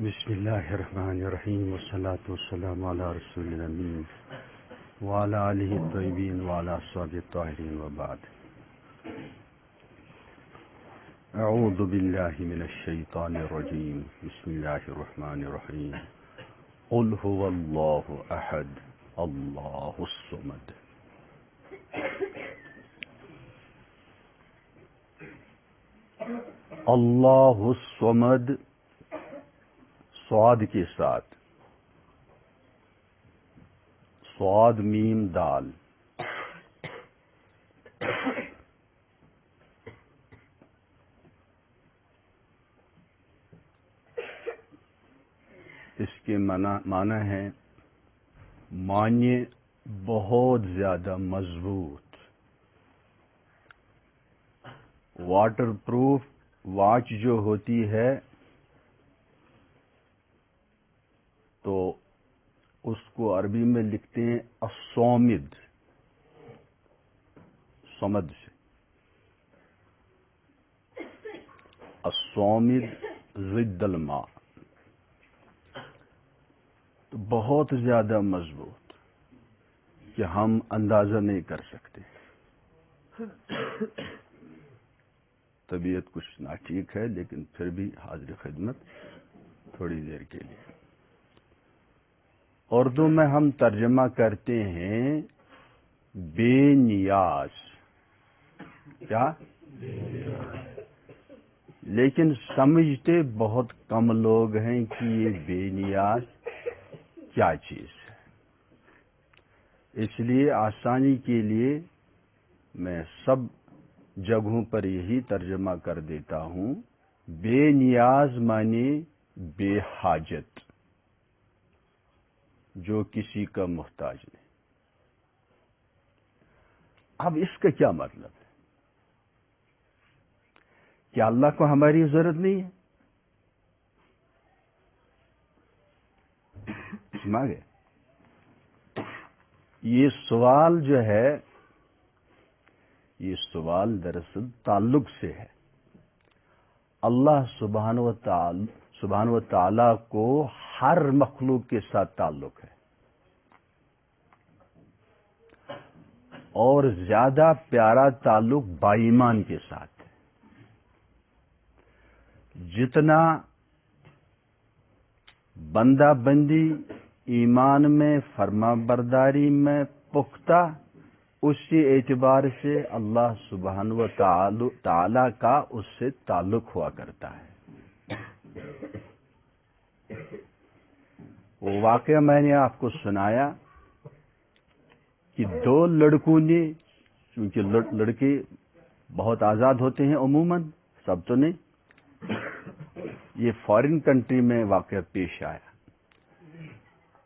بسم اللہ الرحمن الرحیم والصلاة والسلام علی رسول الامین وعلی آلہ الطیبین وعلی اصحابہ الطاہرین وبعد. اعوذ باللہ من الشیطان الرجیم. بسم اللہ الرحمن الرحیم. قل هو اللہ احد اللہ الصمد. اللہ الصمد صاد کے ساتھ، صاد میم دال. اس کے معنی ہے معنی بہت زیادہ مضبوط. واٹر پروف واچ جو ہوتی ہے تو اس کو عربی میں لکھتے ہیں الصامد، صمد سے. الصامد ضد الماء، تو بہت زیادہ مضبوط کہ ہم اندازہ نہیں کر سکتے. طبیعت کچھ ناٹھیک ہے لیکن پھر بھی حاضر خدمت تھوڑی دیر کے لیے. اردو میں ہم ترجمہ کرتے ہیں بے نیاز. کیا؟ لیکن سمجھتے بہت کم لوگ ہیں کہ یہ بے نیاز کیا چیز ہے. اس لیے آسانی کے لیے میں سب جگہوں پر یہی ترجمہ کر دیتا ہوں. بے نیاز معنی بے حاجت، جو کسی کا محتاج نہیں. اب اس کا کیا مطلب ہے؟ کیا اللہ کو ہماری ضرورت نہیں ہے؟ سمجھ گئے؟ یہ سوال جو ہے، یہ سوال دراصل تعلق سے ہے. اللہ سبحانہ و تعالی کو ہر مخلوق کے ساتھ تعلق ہے، اور زیادہ پیارا تعلق باایمان کے ساتھ ہے. جتنا بندہ بندی ایمان میں فرما برداری میں پختہ، اسی اعتبار سے اللہ سبحانہ و تعالی کا اس سے تعلق ہوا کرتا ہے. وہ واقعہ میں نے آپ کو سنایا کہ دو لڑکوں نے، چونکہ لڑکے بہت آزاد ہوتے ہیں عموماً، سب تو نہیں، یہ فارن کنٹری میں واقعہ پیش آیا.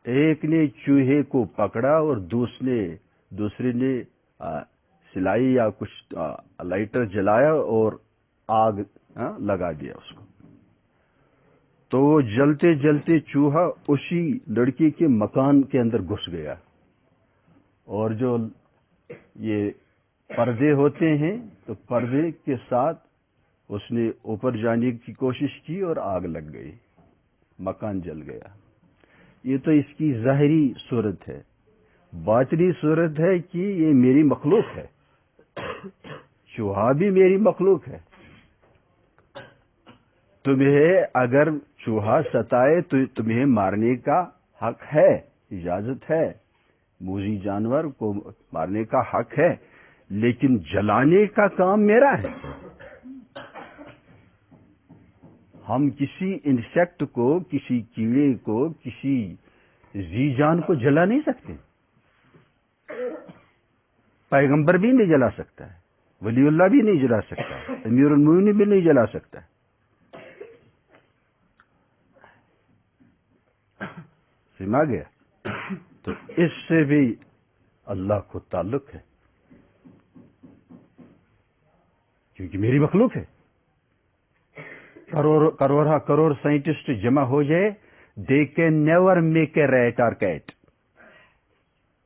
ایک نے چوہے کو پکڑا اور دوسرے نے سلائی یا کچھ لائٹر جلایا اور آگ لگا دیا اس کو. تو وہ جلتے جلتے چوہا اسی لڑکی کے مکان کے اندر گھس گیا، اور جو یہ پردے ہوتے ہیں تو پردے کے ساتھ اس نے اوپر جانے کی کوشش کی اور آگ لگ گئی، مکان جل گیا. یہ تو اس کی ظاہری صورت ہے. باطنی صورت ہے کہ یہ میری مخلوق ہے، چوہا بھی میری مخلوق ہے. تمہیں اگر چوہا ستائے تو تمہیں مارنے کا حق ہے، اجازت ہے، موذی جانور کو مارنے کا حق ہے، لیکن جلانے کا کام میرا ہے. ہم کسی انسیکٹ کو، کسی کیڑے کو، کسی ذی جان کو جلا نہیں سکتے. پیغمبر بھی نہیں جلا سکتا ہے، ولی اللہ بھی نہیں جلا سکتا ہے، امیر المومنین بھی نہیں جلا سکتا ہے. سمجھ گیا؟ تو اس سے بھی اللہ کو تعلق ہے، کیونکہ میری مخلوق ہے. کروڑ سائنٹسٹ جمع ہو جائے، they can never make a rate اور کیٹ.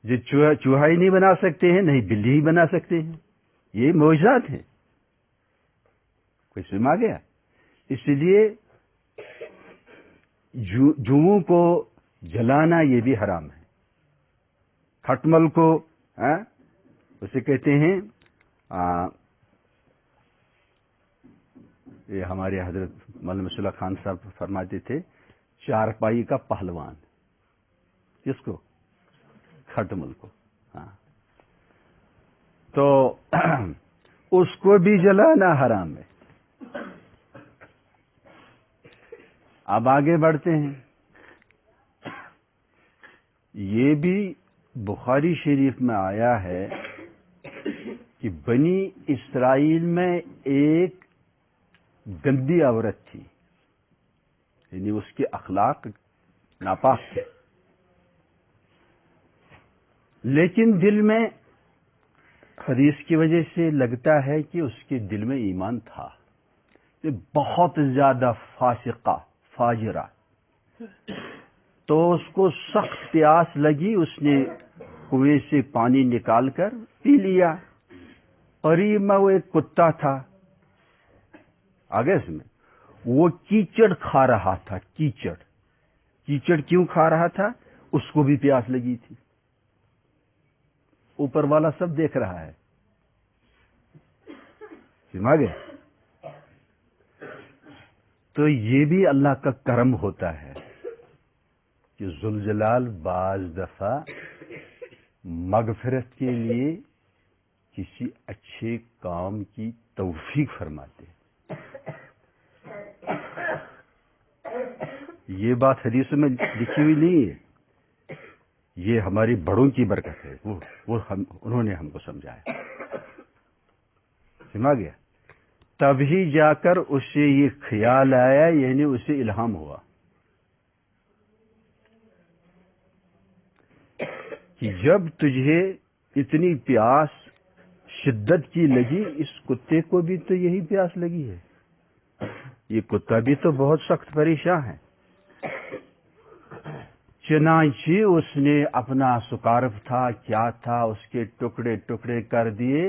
جو چوہا ہی نہیں بنا سکتے ہیں، نہیں بلی ہی بنا سکتے ہیں. یہ معجزات ہیں. کوئی سمجھ گیا؟ اس لیے جوؤں کو جلانا یہ بھی حرام ہے. کھٹمل کو اسے کہتے ہیں یہ ہمارے حضرت مولانا مصطفی خان صاحب فرماتے تھے چارپائی کا پہلوان. کس کو؟ کھٹمل کو. تو اس کو بھی جلانا حرام ہے. اب آگے بڑھتے ہیں. یہ بھی بخاری شریف میں آیا ہے کہ بنی اسرائیل میں ایک گندی عورت تھی، یعنی اس کے اخلاق ناپاک تھے، لیکن دل میں حدیث کی وجہ سے لگتا ہے کہ اس کے دل میں ایمان تھا. یہ بہت زیادہ فاسقہ فاجرہ. تو اس کو سخت پیاس لگی، اس نے کنویں سے پانی نکال کر پی لیا. قریب میں وہ ایک کتا تھا، آگے اس میں وہ کیچڑ کھا رہا تھا. کیچڑ کیوں کھا رہا تھا؟ اس کو بھی پیاس لگی تھی. اوپر والا سب دیکھ رہا ہے. سمجھ گئے؟ تو یہ بھی اللہ کا کرم ہوتا ہے کہ ذوالجلال بعض دفعہ مغفرت کے لیے کسی اچھے کام کی توفیق فرماتے. یہ بات حدیث میں لکھی ہوئی نہیں ہے، یہ ہماری بڑوں کی برکت ہے. انہوں نے ہم کو سمجھایا. سمجھ گیا؟ تبھی جا کر اسے یہ خیال آیا، یعنی اسے الہام ہوا کہ جب تجھے اتنی پیاس شدت کی لگی، اس کتے کو بھی تو یہی پیاس لگی ہے. یہ کتا بھی تو بہت سخت پریشان ہے. چنانچہ اس نے اپنا سکارف تھا، کیا تھا، اس کے ٹکڑے ٹکڑے کر دیے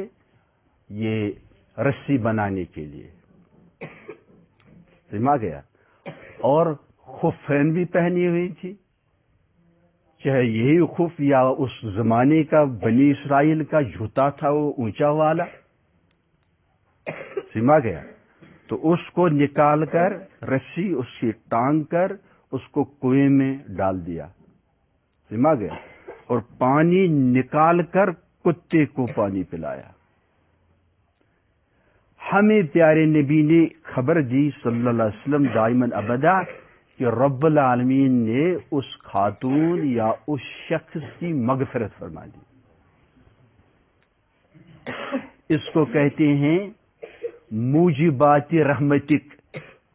یہ رسی بنانے کے لیے. سمجھ گیا؟ اور خفین بھی پہنی ہوئی تھی، چاہے یہی خف یا اس زمانے کا بنی اسرائیل کا جوتا تھا وہ اونچا والا. سمجھ گیا؟ تو اس کو نکال کر رسی اس کی ٹانگ کر اس کو کنویں میں ڈال دیا. سمجھ گیا؟ اور پانی نکال کر کتے کو پانی پلایا. ہمیں پیارے نبی نے خبر دی صلی اللہ علیہ وسلم دائماً ابدا کہ رب العالمین نے اس خاتون یا اس شخص کی مغفرت فرما دی. اس کو کہتے ہیں موجبات رحمتک.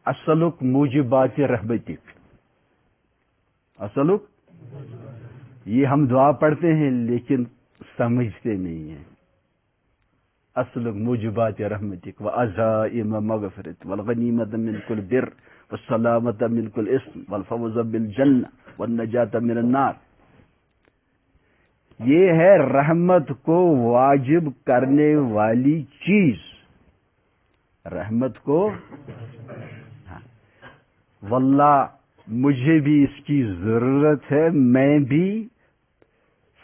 اسلک موجبات رحمتک. اسلک، یہ ہم دعا پڑھتے ہیں لیکن سمجھتے نہیں ہیں. اسلک موجبات رحمتک وعزائم مغفرت والغنیمت من کل بر والسلامت من کل اسم والفوز بالجنہ والنجات من النار. یہ ہے رحمت کو واجب کرنے والی چیز. رحمت کو واللہ مجھے بھی اس کی ضرورت ہے. میں بھی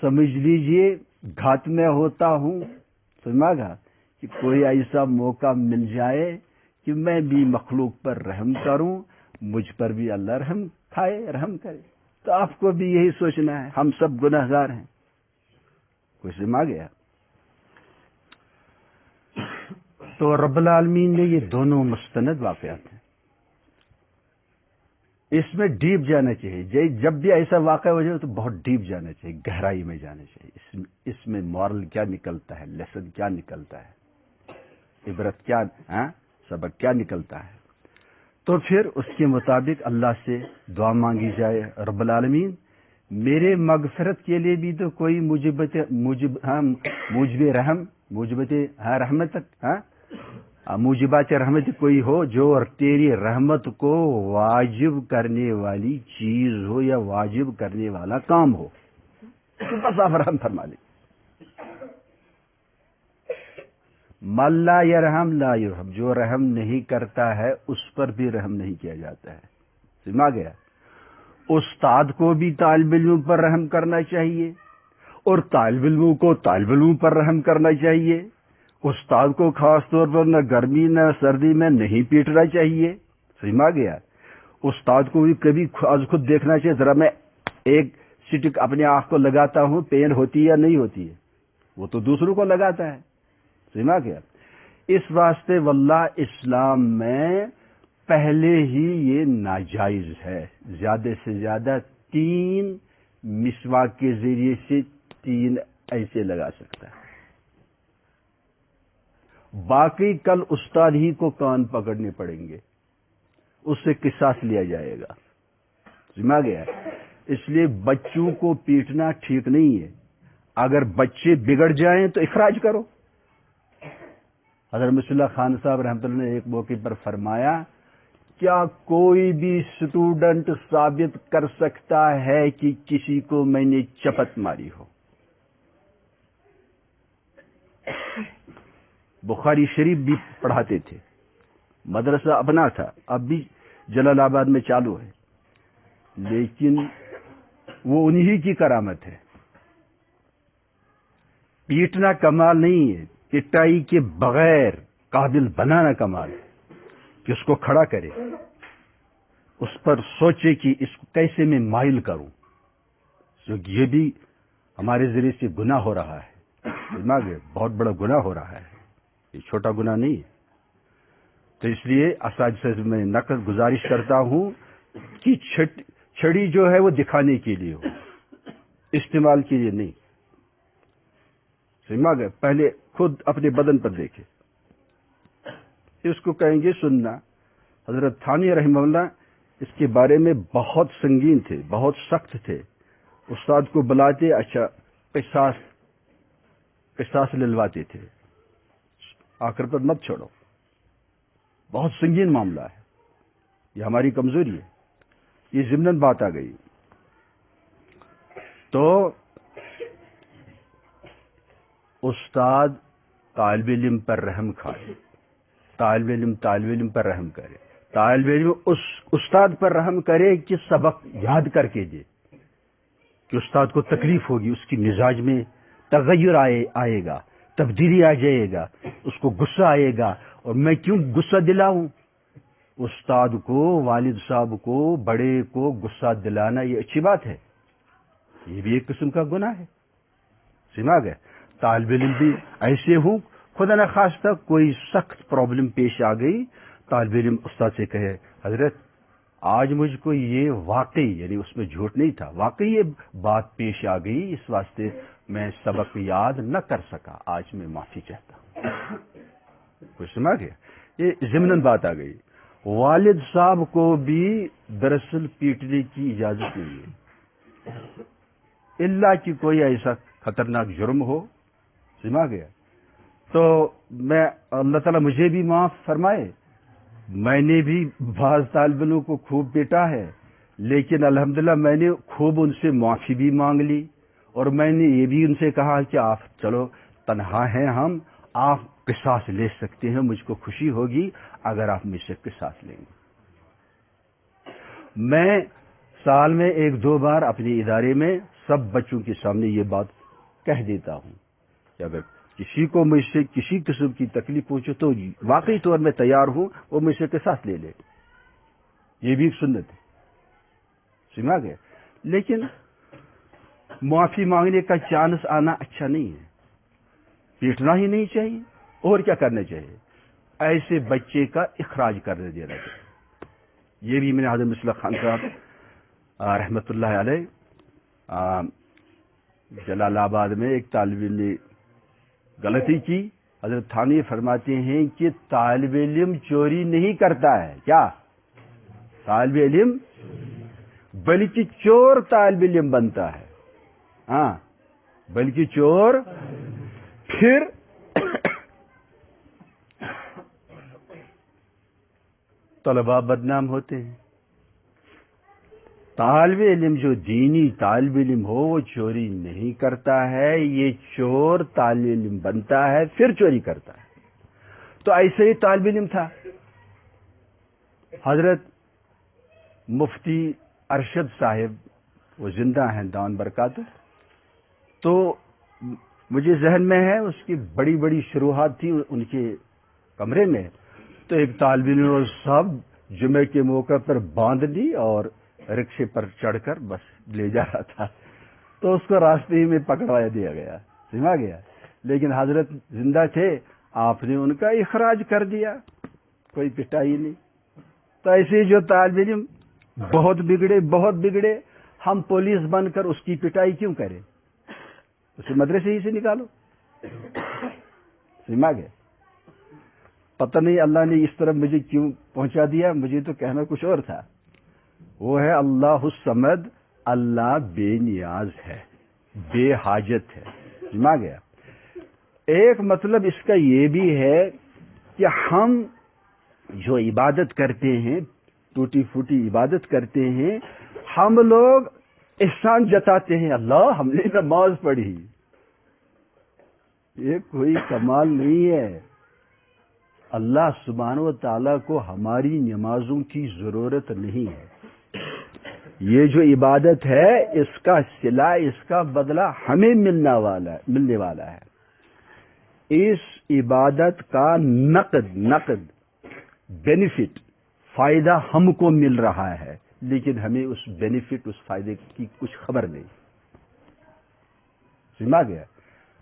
سمجھ لیجئے گھات میں ہوتا ہوں. سمجھا گا کہ کوئی ایسا موقع مل جائے کہ میں بھی مخلوق پر رحم کروں، مجھ پر بھی اللہ رحم کھائے، رحم کرے. تو آپ کو بھی یہی سوچنا ہے، ہم سب گناہ گار ہیں. کوئی سمجھ گیا؟ تو رب العالمین نے یہ دونوں مستند واقعات ہیں. اس میں ڈیپ جانا چاہیے. جب بھی ایسا واقعہ ہو جائے تو بہت ڈیپ جانا چاہیے، گہرائی میں جانا چاہیے. اس میں مورل کیا نکلتا ہے، لیسن کیا نکلتا ہے، عبرت کیا، سبق کیا نکلتا ہے. تو پھر اس کے مطابق اللہ سے دعا مانگی جائے، رب العالمین میرے مغفرت کے لیے بھی تو کوئی موجبات رحمت کوئی ہو جو تیری رحمت کو واجب کرنے والی چیز ہو یا واجب کرنے والا کام ہو، تو بس آپ رحم فرما لیں. من لا یرحم لا یرحم، جو رحم نہیں کرتا ہے اس پر بھی رحم نہیں کیا جاتا ہے. سمجھ گیا؟ استاد کو بھی طالب علموں پر رحم کرنا چاہیے اور طالب علموں کو طالب علموں پر رحم کرنا چاہیے. استاد کو خاص طور پر نہ گرمی نہ سردی میں نہیں پیٹنا چاہیے. سمجھ گیا؟ استاد کو بھی کبھی آج خود دیکھنا چاہیے، ذرا میں ایک سٹک اپنے آنکھ کو لگاتا ہوں، پین ہوتی ہے یا نہیں ہوتی ہے؟ وہ تو دوسروں کو لگاتا ہے. سمجھ گیا؟ اس واسطے واللہ اسلام میں پہلے ہی یہ ناجائز ہے. زیادہ سے زیادہ 3 مسواک کے ذریعے سے 3 ایسے لگا سکتا ہے. باقی کل استاد ہی کو کان پکڑنے پڑیں گے، اس سے قصاص لیا جائے گا. سمجھا گیا؟ اس لیے بچوں کو پیٹنا ٹھیک نہیں ہے. اگر بچے بگڑ جائیں تو اخراج کرو. حضرت مصطفی اللہ خان صاحب رحمۃ اللہ نے ایک موقع پر فرمایا، کیا کوئی بھی اسٹوڈنٹ ثابت کر سکتا ہے کہ کسی کو میں نے چپت ماری ہو؟ بخاری شریف بھی پڑھاتے تھے، مدرسہ اپنا تھا، اب بھی جلال آباد میں چالو ہے، لیکن وہ انہی کی کرامت ہے. پیٹنا کمال نہیں ہے، پٹائی کے بغیر قابل بنانا کمال ہے کہ اس کو کھڑا کرے، اس پر سوچے کہ اس کو کیسے میں مائل کروں. یہ بھی ہمارے ذریعے سے گناہ ہو رہا ہے، دماغ ہے، بہت بڑا گناہ ہو رہا ہے، یہ چھوٹا گناہ نہیں ہے. تو اس لیے اساتذہ سے میں نقد گزارش کرتا ہوں کہ چھڑی جو ہے وہ دکھانے کے لیے ہو، استعمال کے لیے نہیں. سمجھ گئے؟ پہلے خود اپنے بدن پر دیکھے. اس کو کہیں گے سننا. حضرت تھانوی رحمہ اللہ اس کے بارے میں بہت سنگین تھے، بہت سخت تھے. استاد کو بلاتے، اچھا قصاص للواتے تھے، آخر پر مت چھوڑو. بہت سنگین معاملہ ہے، یہ ہماری کمزوری ہے. یہ ضمناً بات آ گئی تو استاد طالب علم پر رحم کھائے، طالب علم پر رحم کرے، طالب علم اس استاد پر رحم کرے کہ سبق یاد کر کے دے. کہ استاد کو تکلیف ہوگی، اس کی مزاج میں تغیر آئے گا، تبدیلی آ جائے گا، اس کو غصہ آئے گا. اور میں کیوں غصہ دلاؤں؟ استاد کو، والد صاحب کو، بڑے کو غصہ دلانا یہ اچھی بات ہے؟ یہ بھی ایک قسم کا گناہ ہے. سمجھ گئے؟ طالب علم بھی ایسے ہوں، خدا نخواستہ کوئی سخت پرابلم پیش آ گئی، طالب علم استاد سے کہے، حضرت آج مجھ کو یہ واقعی، یعنی اس میں جھوٹ نہیں تھا، واقعی یہ بات پیش آ گئی، اس واسطے میں سبق یاد نہ کر سکا، آج میں معافی چاہتا ہوں. کچھ سمجھ گیا؟ یہ ضمناً بات آ گئی. والد صاحب کو بھی دراصل پیٹنے کی اجازت نہیں ہے، الا کہ کوئی ایسا خطرناک جرم ہو. سمجھ گیا؟ تو میں اللہ تعالیٰ مجھے بھی معاف فرمائے، میں نے بھی بعض طالب علموں کو خوب پیٹا ہے، لیکن الحمدللہ میں نے خوب ان سے معافی بھی مانگ لی، اور میں نے یہ بھی ان سے کہا کہ آپ چلو تنہا ہیں ہم، آپ قصاص لے سکتے ہیں، مجھ کو خوشی ہوگی اگر آپ مجھ سے قصاص لیں گے. میں سال میں 1-2 بار اپنے ادارے میں سب بچوں کے سامنے یہ بات کہہ دیتا ہوں کہ اگر کسی کو مجھ سے کسی قسم کی تکلیف پہنچے تو واقعی طور میں تیار ہوں وہ مجھ سے قصاص لے لے. یہ بھی ایک سنت ہے. سمجھ گئے؟ لیکن معافی مانگنے کا چانس آنا اچھا نہیں ہے. پیٹنا ہی نہیں چاہیے، اور کیا کرنا چاہیے؟ ایسے بچے کا اخراج کر دینا چاہیے. یہ بھی میں نے حضرت مصطفی خان صاحب رحمۃ اللہ علیہ جلال آباد میں ایک طالب علم نے غلطی کی. حضرت تھانوی فرماتے ہیں کہ طالب علم چوری نہیں کرتا ہے. کیا طالب علم؟ بلکہ چور طالب علم بنتا ہے. ہاں، بلکہ چور. پھر طلباء بدنام ہوتے ہیں. طالب علم جو دینی طالب علم ہو وہ چوری نہیں کرتا ہے، یہ چور طالب علم بنتا ہے پھر چوری کرتا ہے. تو ایسے ہی طالب علم تھا. حضرت مفتی ارشد صاحب وہ زندہ ہیں دامن برکات، تو مجھے ذہن میں ہے اس کی بڑی بڑی شروحات تھی ان کے کمرے میں، تو ایک طالب علم نے سب جمعے کے موقع پر باندھ لی اور رکشے پر چڑھ کر بس لے جا رہا تھا، تو اس کو راستے ہی میں پکڑوا دیا گیا، سما گیا، لیکن حضرت زندہ تھے، آپ نے ان کا اخراج کر دیا، کوئی پٹائی نہیں۔ تو ایسے جو طالب علم بہت بگڑے، ہم پولیس بن کر اس کی پٹائی کیوں کریں؟ اسے مدرسے ہی سے نکالو، سما گیا۔ پتہ نہیں اللہ نے اس طرف مجھے کیوں پہنچا دیا، مجھے تو کہنا کچھ اور تھا۔ وہ ہے اللہ الصمد، اللہ بے نیاز ہے، بے حاجت ہے، سما گیا۔ ایک مطلب اس کا یہ بھی ہے کہ ہم جو عبادت کرتے ہیں، ٹوٹی پھوٹی عبادت کرتے ہیں، ہم لوگ احسان جتاتے ہیں، اللہ ہم نے نماز پڑھی، یہ کوئی کمال نہیں ہے۔ اللہ سبحانہ و تعالیٰ کو ہماری نمازوں کی ضرورت نہیں ہے۔ یہ جو عبادت ہے اس کا صلہ، اس کا بدلہ ہمیں ملنے والا ہے۔ اس عبادت کا نقد بینیفٹ، فائدہ ہم کو مل رہا ہے، لیکن ہمیں اس بینیفٹ، اس فائدے کی کچھ خبر نہیں، سما گیا۔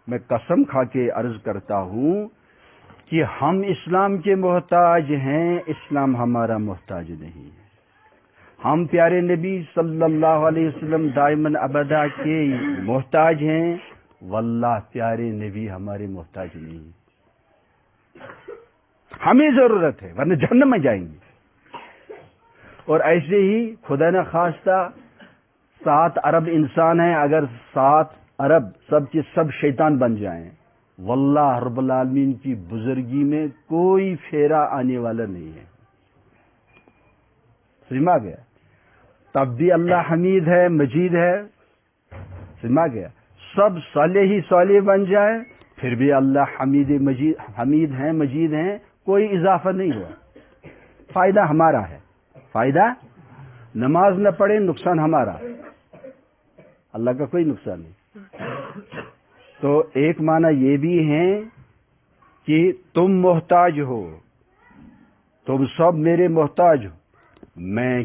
میں قسم کھا کے عرض کرتا ہوں کہ ہم اسلام کے محتاج ہیں، اسلام ہمارا محتاج نہیں ہے۔ ہم پیارے نبی صلی اللہ علیہ وسلم دائماً ابدا کے محتاج ہیں، واللہ پیارے نبی ہمارے محتاج نہیں ہیں۔ ہمیں ضرورت ہے، ورنہ جہنم میں جائیں گے۔ اور ایسے ہی خدا نہ خواستہ 7 ارب انسان ہیں، اگر 7 ارب سب کے سب شیطان بن جائیں، واللہ رب العالمین کی بزرگی میں کوئی پھیرا آنے والا نہیں ہے، سما گیا۔ تب بھی اللہ حمید ہے، مجید ہے، سما گیا۔ سب صالح ہی صالح بن جائے، پھر بھی اللہ حمید ہیں، مجید ہیں، کوئی اضافہ نہیں ہوا۔ فائدہ ہمارا ہے، فائدہ نماز نہ پڑھے نقصان ہمارا، اللہ کا کوئی نقصان نہیں۔ تو ایک معنی یہ بھی ہے کہ تم محتاج ہو، تم سب میرے محتاج ہو، میں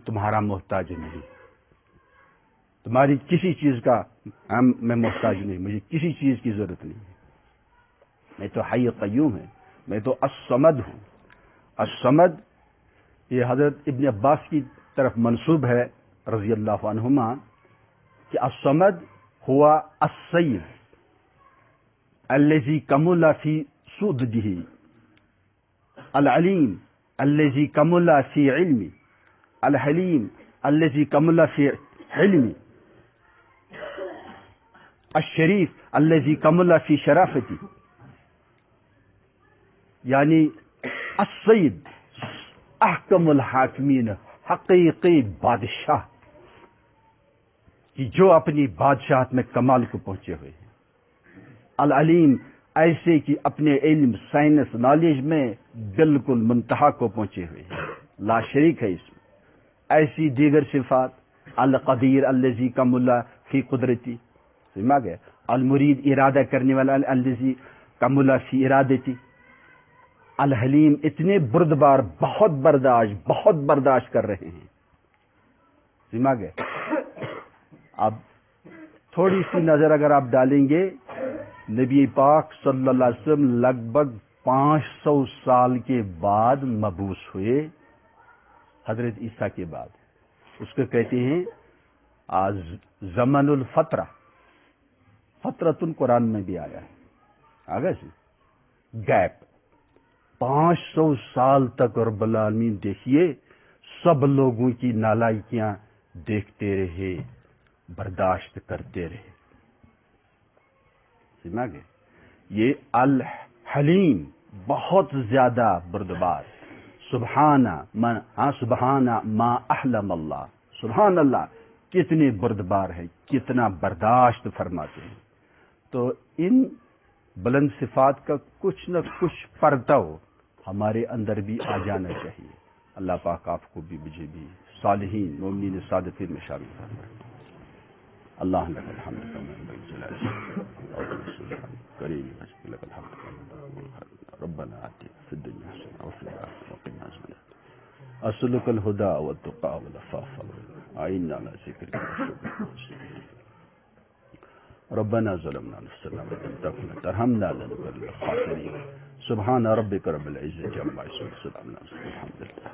تمہارا محتاج نہیں، تمہاری کسی چیز کا میں محتاج نہیں، مجھے کسی چیز کی ضرورت نہیں ہے۔ میں تو حی قیوم ہے، میں تو الصمد ہوں۔ الصمد یہ حضرت ابن عباس کی طرف منسوب ہے رضی اللہ عنہما کہ الصمد ہوا السید الذی کمل فی سؤددہ، العلیم الذی کمل فی علمی، الحلیم الذی کمل فی حلمی، الشریف الذی کمل فی شرافتی، یعنی السید احکم الحاکمین، حقیقی بادشاہ کہ جو اپنی بادشاہت میں کمال کو پہنچے ہوئے ہیں، العلیم ایسے کہ اپنے علم، سائنس، نالج میں بالکل منتہا کو پہنچے ہوئے ہیں، لا شریک ہے اس میں۔ ایسی دیگر صفات، القدیر الذی کمل فی قدرتی، سمجھ گئے، المرید ارادہ کرنے والا الذی کمل فی ارادتی، الحلیم اتنے بردبار، بہت برداشت کر رہے ہیں، سمجھ گئے۔ اب تھوڑی سی نظر اگر آپ ڈالیں گے، نبی پاک صلی اللہ علیہ وسلم لگ بھگ 500 سال کے بعد مبعوث ہوئے، حضرت عیسیٰ کے بعد۔ اس کو کہتے ہیں زمن الفترہ، فترۃ قرآن میں بھی آیا ہے، آگے سے گیپ 500 سال تک رب العالمین دیکھیے سب لوگوں کی نالائکیاں دیکھتے رہے، برداشت کرتے رہے، سمجھ گئے۔ یہ الحلیم بہت زیادہ بردبار، سبحانہ ما احلم اللہ، سبحان اللہ کتنے بردبار ہے، کتنا برداشت فرماتے ہیں۔ تو ان بلند صفات کا کچھ نہ کچھ پرتو ہمارے اندر بھی آ جانا چاہیے۔ اللہ پاک آپ کو بھی مجھے بھی صالحین مومنین صادقین میں شامل فرمائے. اللہ لك الحمد كما ينبغي لجلال وجهك كريم لك الحمد ربنا آتنا في الدنيا حسنة وفي الآخرة وقنا عذاب النار. أسألك الهدى والتقى والعفاف والغنى. أعنا على ذكرك وشكرك. ربنا ظلمنا نفسنا وإن لم تغفر لنا وترحمنا لنكن من الخاسرين. سبحان ربك رب العزة عما يصفون. الحمد لله.